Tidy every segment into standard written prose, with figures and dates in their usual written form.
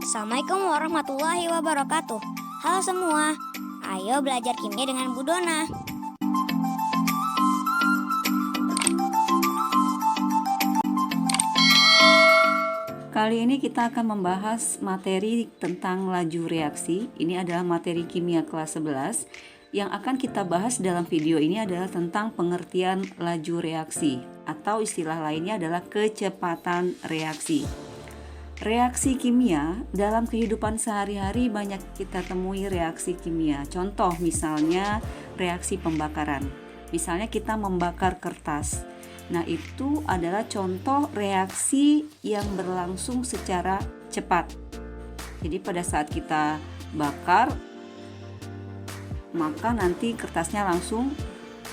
Assalamualaikum warahmatullahi wabarakatuh. Halo semua, ayo belajar kimia dengan Bu Dona. Kali ini kita akan membahas materi tentang laju reaksi. Ini adalah materi kimia kelas 11. Yang akan kita bahas dalam video ini adalah tentang pengertian laju reaksi, atau istilah lainnya adalah kecepatan reaksi. Reaksi kimia dalam kehidupan sehari-hari banyak kita temui reaksi kimia. Contoh misalnya reaksi pembakaran. Misalnya kita membakar kertas. Nah, itu adalah contoh reaksi yang berlangsung secara cepat. Jadi pada saat kita bakar, maka nanti kertasnya langsung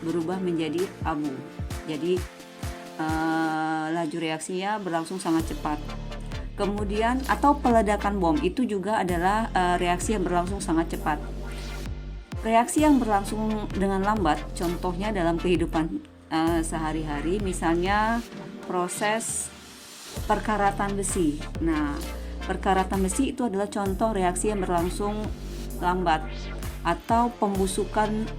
berubah menjadi abu. Jadi laju reaksinya berlangsung sangat cepat. Kemudian atau peledakan bom itu juga adalah reaksi yang berlangsung sangat cepat. Reaksi yang berlangsung dengan lambat, contohnya dalam kehidupan sehari-hari, misalnya proses perkaratan besi. Nah, perkaratan besi itu adalah contoh reaksi yang berlangsung lambat. Atau pembusukan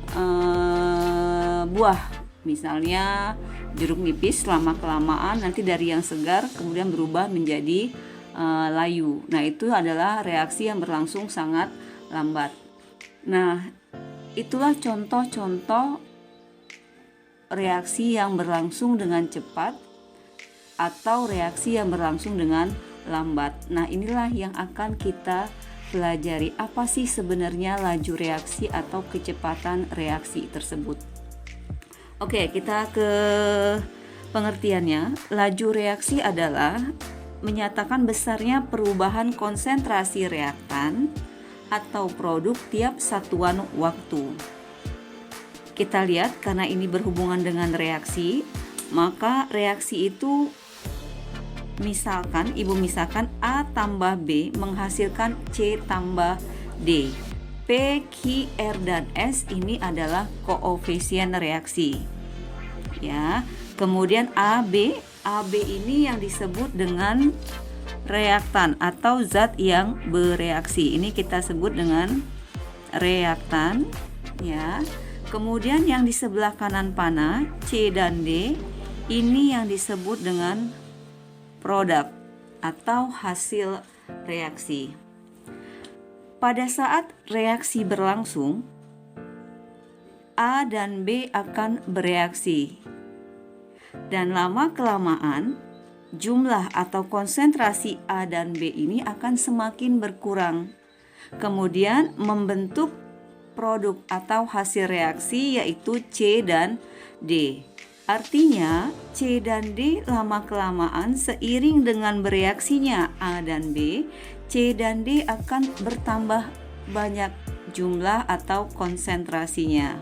buah, misalnya jeruk nipis lama-kelamaan nanti dari yang segar kemudian berubah menjadi layu. Nah, itu adalah reaksi yang berlangsung sangat lambat. Nah, itulah contoh-contoh reaksi yang berlangsung dengan cepat atau reaksi yang berlangsung dengan lambat. Nah, inilah yang akan kita pelajari. Apa sih sebenarnya laju reaksi atau kecepatan reaksi tersebut? Oke, kita ke pengertiannya. Laju reaksi adalah menyatakan besarnya perubahan konsentrasi reaktan atau produk tiap satuan waktu. Kita lihat, karena ini berhubungan dengan reaksi, maka reaksi itu misalkan A tambah B menghasilkan C tambah D. P, Q, R, dan S ini adalah koefisien reaksi. Ya. Kemudian AB ini yang disebut dengan reaktan atau zat yang bereaksi. Ini kita sebut dengan reaktan, ya. Kemudian yang di sebelah kanan panah, C dan D, ini yang disebut dengan produk atau hasil reaksi. Pada saat reaksi berlangsung, A dan B akan bereaksi. Dan lama-kelamaan, jumlah atau konsentrasi A dan B ini akan semakin berkurang. Kemudian membentuk produk atau hasil reaksi yaitu C dan D. Artinya C dan D lama-kelamaan seiring dengan bereaksinya A dan B, C dan D akan bertambah banyak jumlah atau konsentrasinya.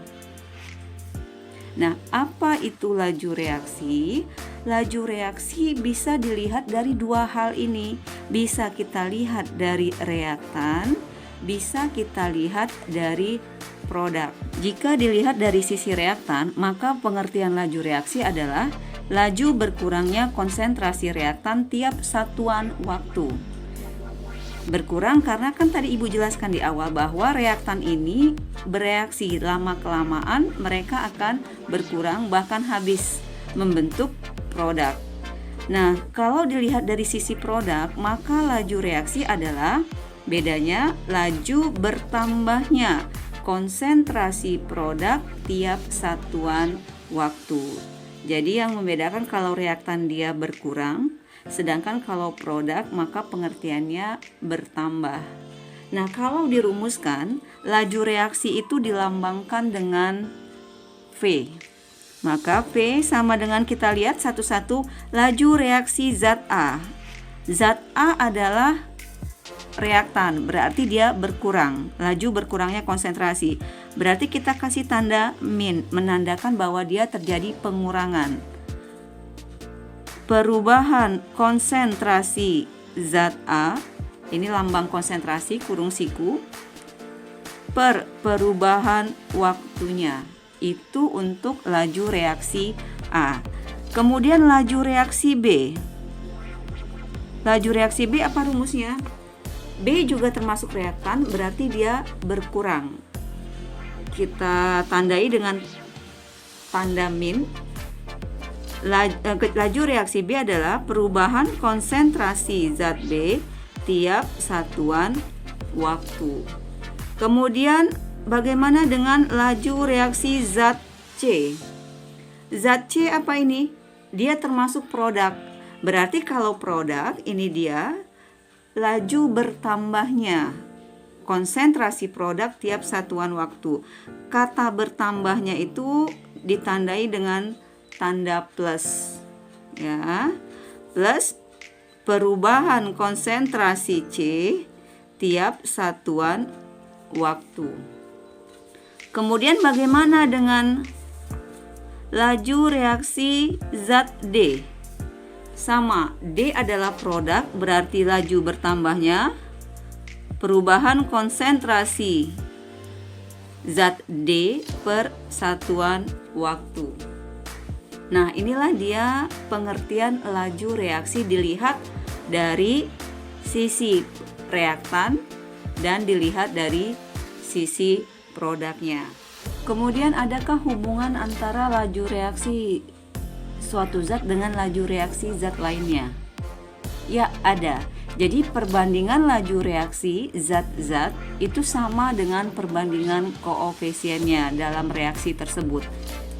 Nah, apa itu laju reaksi? Laju reaksi bisa dilihat dari dua hal ini. Bisa kita lihat dari reaktan, bisa kita lihat dari produk. Jika dilihat dari sisi reaktan, maka pengertian laju reaksi adalah laju berkurangnya konsentrasi reaktan tiap satuan waktu. Berkurang karena kan tadi Ibu jelaskan di awal bahwa reaktan ini bereaksi, lama-kelamaan mereka akan berkurang bahkan habis membentuk produk. Nah, kalau dilihat dari sisi produk, maka laju reaksi adalah bedanya laju bertambahnya konsentrasi produk tiap satuan waktu. Jadi yang membedakan kalau reaktan dia berkurang, sedangkan kalau produk maka pengertiannya bertambah. Nah, kalau dirumuskan, laju reaksi itu dilambangkan dengan V. Maka V sama dengan kita lihat satu-satu, laju reaksi zat A. Zat A adalah reaktan, berarti dia berkurang, laju berkurangnya konsentrasi. Berarti kita kasih tanda min, menandakan bahwa dia terjadi pengurangan. Perubahan konsentrasi zat A, ini lambang konsentrasi kurung siku, per perubahan waktunya. Itu untuk laju reaksi A. Kemudian laju reaksi B. Laju reaksi B apa rumusnya? B juga termasuk reaktan, berarti dia berkurang. Kita tandai dengan tanda min. Laju reaksi B adalah perubahan konsentrasi zat B tiap satuan waktu. Kemudian bagaimana dengan laju reaksi zat C? Zat C apa ini? Dia termasuk produk. Berarti kalau produk ini dia laju bertambahnya konsentrasi produk tiap satuan waktu. Kata bertambahnya itu ditandai dengan tanda plus, ya, plus perubahan konsentrasi C tiap satuan waktu. Kemudian bagaimana dengan laju reaksi zat D? Sama, D adalah produk, berarti laju bertambahnya perubahan konsentrasi zat D per satuan waktu. Nah, inilah dia pengertian laju reaksi dilihat dari sisi reaktan dan dilihat dari sisi produknya. Kemudian adakah hubungan antara laju reaksi suatu zat dengan laju reaksi zat lainnya? Ya, ada. Jadi perbandingan laju reaksi zat-zat itu sama dengan perbandingan koefisiennya dalam reaksi tersebut.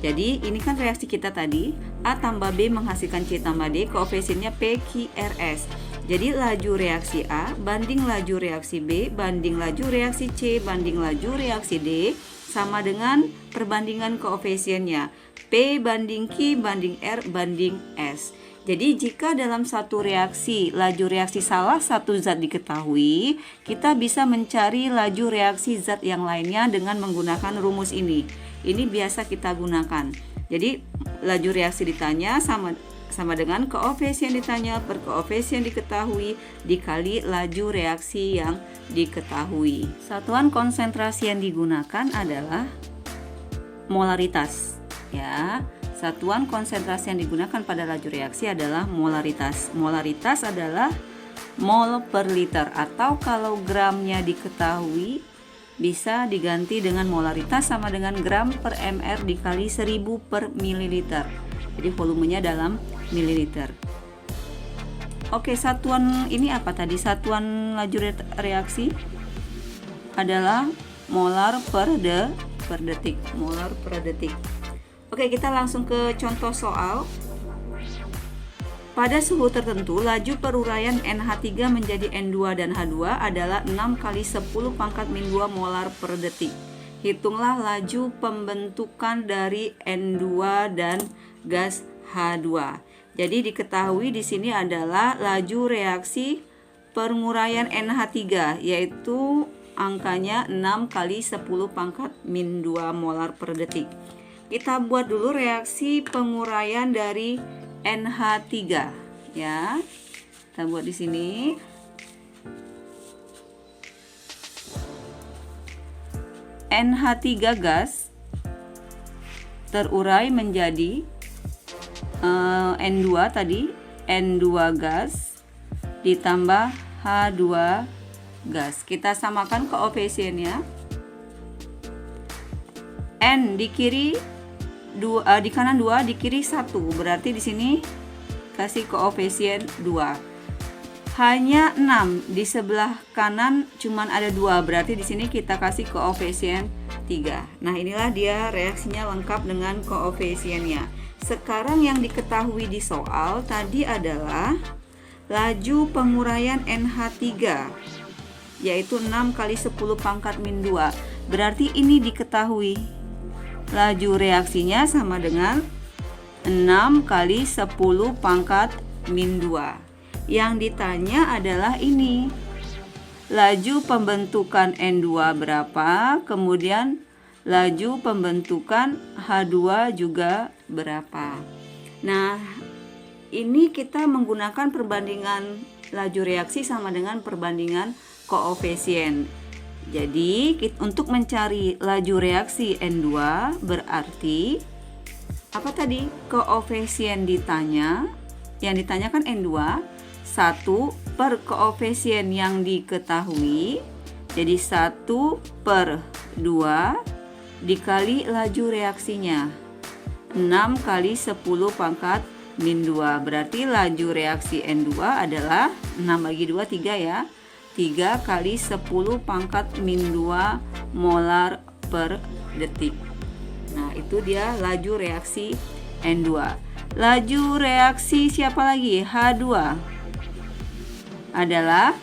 Jadi ini kan reaksi kita tadi, A tambah B menghasilkan C tambah D, koefisiennya PQRS. Jadi laju reaksi A banding laju reaksi B banding laju reaksi C banding laju reaksi D sama dengan perbandingan koefisiennya P banding Q banding R banding S. Jadi jika dalam satu reaksi laju reaksi salah satu zat diketahui, kita bisa mencari laju reaksi zat yang lainnya dengan menggunakan rumus ini. Ini biasa kita gunakan. Jadi laju reaksi ditanya sama dengan koefisien ditanya per koefisien diketahui dikali laju reaksi yang diketahui. Satuan konsentrasi yang digunakan adalah molaritas, ya. Satuan konsentrasi yang digunakan pada laju reaksi adalah molaritas. Molaritas adalah mol per liter, atau kalau gramnya diketahui bisa diganti dengan molaritas sama dengan gram per mr dikali 1000 per mililiter. Jadi volumenya dalam mililiter. Oke, satuan ini apa tadi? Satuan laju reaksi adalah molar per detik. Molar per detik. Oke, kita langsung ke contoh soal. Pada suhu tertentu, laju peruraian NH3 menjadi N2 dan H2 adalah 6 kali 10 pangkat min 2 molar per detik. Hitunglah laju pembentukan dari N2 dan gas H2. Jadi diketahui di sini adalah laju reaksi penguraian NH3, yaitu angkanya 6 kali 10 pangkat min 2 molar per detik. Kita buat dulu reaksi penguraian dari NH3, ya. Kita buat di sini. NH3 gas terurai menjadi N2 tadi, N2 gas ditambah H2 gas. Kita samakan koefisiennya. N di kiri di kanan 2, di kiri 1. Berarti di sini kasih koefisien 2. Hanya 6, di sebelah kanan cuman ada 2. Berarti di sini kita kasih koefisien 3. Nah, inilah dia reaksinya lengkap dengan koefisiennya. Sekarang yang diketahui di soal tadi adalah laju penguraian NH3, yaitu 6 kali 10 pangkat min 2. Berarti ini diketahui. Laju reaksinya sama dengan 6 kali 10 pangkat min 2. Yang ditanya adalah ini. Laju pembentukan N2 berapa, kemudian laju pembentukan H2 juga berapa. Nah, ini kita menggunakan perbandingan laju reaksi sama dengan perbandingan koefisien. Jadi untuk mencari laju reaksi N2 berarti apa tadi? Koefisien ditanya, yang ditanyakan N2 1 per koefisien yang diketahui, jadi 1/2 dikali laju reaksinya, 6 kali 10 pangkat min 2. Berarti laju reaksi N2 adalah 6 bagi 2, 3 ya. 3 kali 10 pangkat min 2 molar per detik. Nah, itu dia laju reaksi N2. Laju reaksi siapa lagi? H2 adalah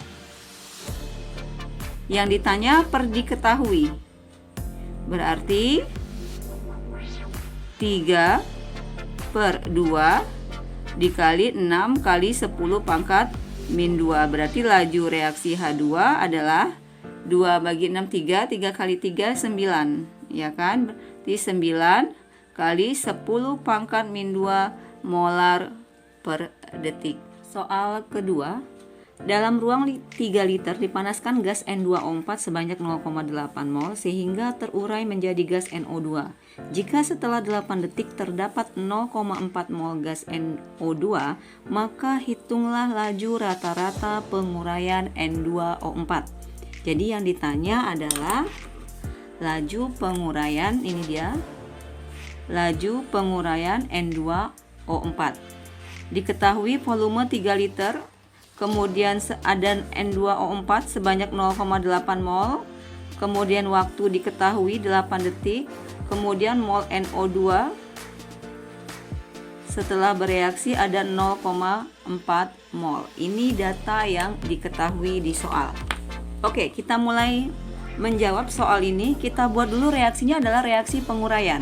yang ditanya per diketahui. Berarti 3/2 dikali 6 kali 10 pangkat min 2. Berarti laju reaksi H2 adalah 2 bagi 6, 3 kali 3, 9. Ya kan? Berarti 9 kali 10 pangkat min 2 molar per detik. Soal kedua, dalam ruang 3 liter dipanaskan gas N2O4 sebanyak 0,8 mol sehingga terurai menjadi gas NO2. Jika setelah 8 detik terdapat 0,4 mol gas NO2, maka hitunglah laju rata-rata penguraian N2O4. Jadi yang ditanya adalah laju penguraian, ini dia. Laju penguraian N2O4. Diketahui volume 3 liter, kemudian ada N2O4 sebanyak 0,8 mol, kemudian waktu diketahui 8 detik, kemudian mol NO2 setelah bereaksi ada 0,4 mol. Ini data yang diketahui di soal. Oke, kita mulai menjawab soal ini. Kita buat dulu reaksinya adalah reaksi penguraian.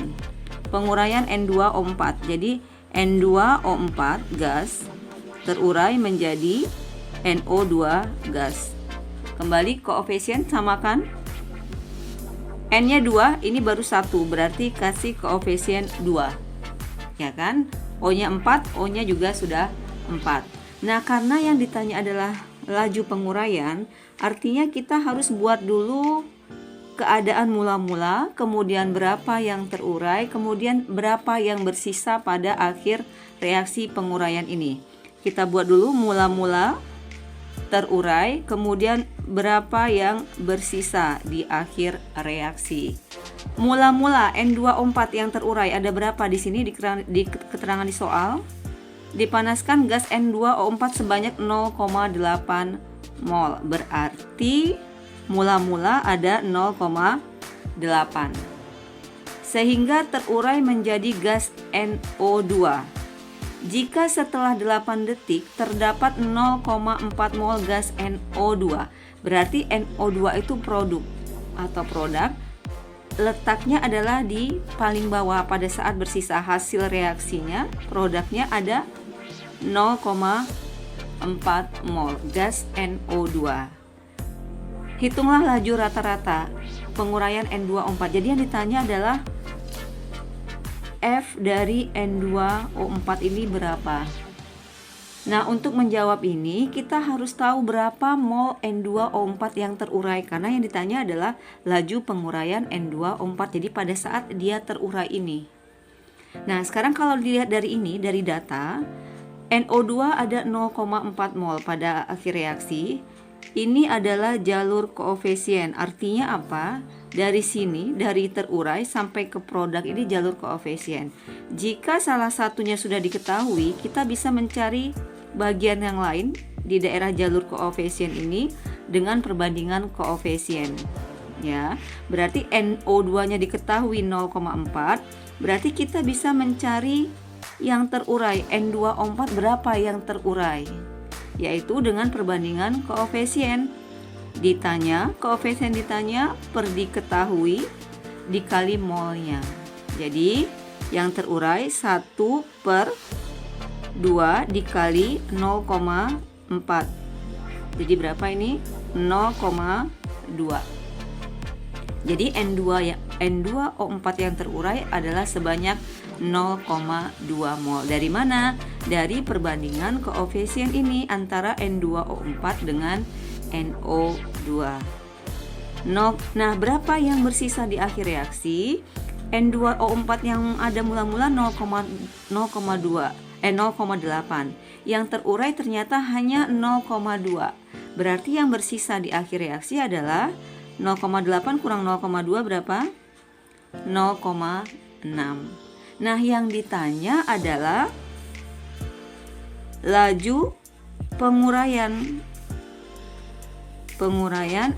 Penguraian N2O4. Jadi N2O4 gas terurai menjadi NO2 gas. Kembali koefisien samakan. N-nya 2, ini baru 1, berarti kasih koefisien 2. Ya kan? O-nya 4, O-nya juga sudah 4. Nah, karena yang ditanya adalah laju penguraian, artinya kita harus buat dulu keadaan mula-mula, kemudian berapa yang terurai, kemudian berapa yang bersisa pada akhir reaksi penguraian ini. Kita buat dulu mula-mula terurai, kemudian berapa yang bersisa di akhir reaksi. Mula-mula N2O4 yang terurai ada berapa di sini di keterangan di soal? Dipanaskan gas N2O4 sebanyak 0,8 mol. Berarti mula-mula ada 0,8. Sehingga terurai menjadi gas NO2. Jika setelah 8 detik terdapat 0,4 mol gas NO2, berarti NO2 itu produk atau produk. Letaknya adalah di paling bawah. Pada saat bersisa hasil reaksinya, produknya ada 0,4 mol gas NO2. Hitunglah laju rata-rata penguraian N2O4. Jadi yang ditanya adalah F dari N2O4 ini berapa? Nah, untuk menjawab ini kita harus tahu berapa mol N2O4 yang terurai, karena yang ditanya adalah laju penguraian N2O4. Jadi pada saat dia terurai ini. Nah, sekarang kalau dilihat dari ini, dari data, NO2 ada 0,4 mol pada akhir reaksi. Ini adalah jalur koefisien. Artinya apa? Dari sini, dari terurai sampai ke produk ini jalur koefisien. Jika salah satunya sudah diketahui, kita bisa mencari bagian yang lain di daerah jalur koefisien ini dengan perbandingan koefisien. Ya, berarti NO2-nya diketahui 0,4, berarti kita bisa mencari yang terurai N2O4 berapa yang terurai, yaitu dengan perbandingan koefisien. Koefisien ditanya per diketahui dikali molnya. Jadi yang terurai 1/2 dikali 0,4. Jadi berapa ini? 0,2. Jadi N2O4 yang terurai adalah sebanyak 0,2 mol. Dari mana? Dari perbandingan koefisien ini antara N2O4 dengan NO2. Nah, berapa yang bersisa di akhir reaksi? N2O4 yang ada mula-mula 0,8. yang terurai ternyata hanya 0,2. Berarti yang bersisa di akhir reaksi adalah 0,8 kurang 0,2 berapa? 0,6. Nah, yang ditanya adalah laju penguraian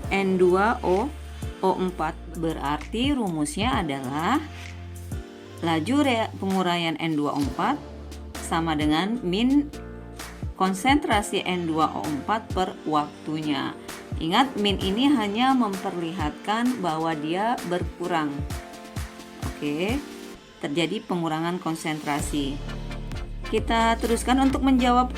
N2O4. Berarti rumusnya adalah laju penguraian N2O4 sama dengan min konsentrasi N2O4 per waktunya. Ingat, min ini hanya memperlihatkan bahwa dia berkurang. Oke, terjadi pengurangan konsentrasi. Kita teruskan untuk menjawab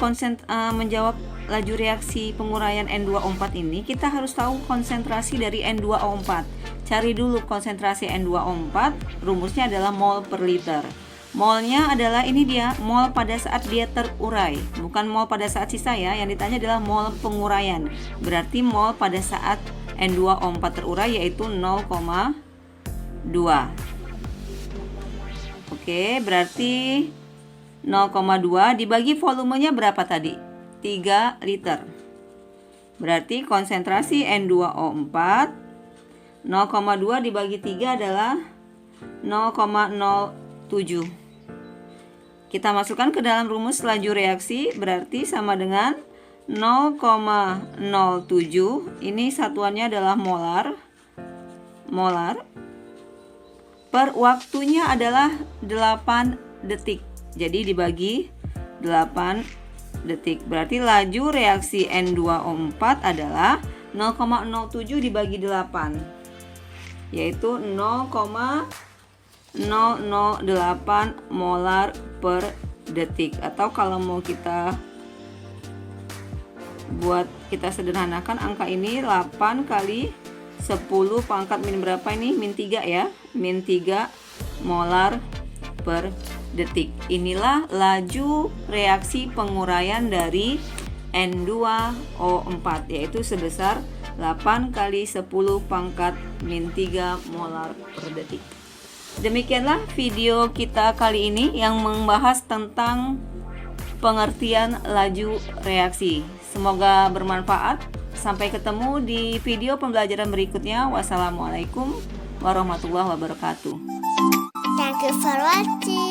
laju reaksi penguraian N2O4 ini. Kita harus tahu konsentrasi dari N2O4. Cari dulu konsentrasi N2O4, rumusnya adalah mol per liter. Molnya adalah ini dia, mol pada saat dia terurai, bukan mol pada saat sisa ya. Yang ditanya adalah mol penguraian. Berarti mol pada saat N2O4 terurai yaitu 0,2. Oke, berarti 0,2 dibagi volumenya berapa tadi? 3 liter. Berarti konsentrasi N2O4 0,2 dibagi 3 adalah 0,07. Kita masukkan ke dalam rumus laju reaksi, berarti sama dengan 0,07. Ini satuannya adalah molar. Per waktunya adalah 8 detik. Jadi dibagi 8 detik. Berarti laju reaksi N2O4 adalah 0,07 dibagi 8, yaitu 0,008 molar per detik. Atau kalau mau kita sederhanakan angka ini, 8 kali 10 pangkat min berapa ini? Min 3 ya. Min 3 molar per detik. Inilah laju reaksi penguraian dari N2O4, yaitu sebesar 8 kali 10 pangkat min 3 molar per detik. Demikianlah video kita kali ini yang membahas tentang pengertian laju reaksi. Semoga bermanfaat. Sampai ketemu di video pembelajaran berikutnya. Wassalamualaikum warahmatullahi wabarakatuh. Thank you for watching.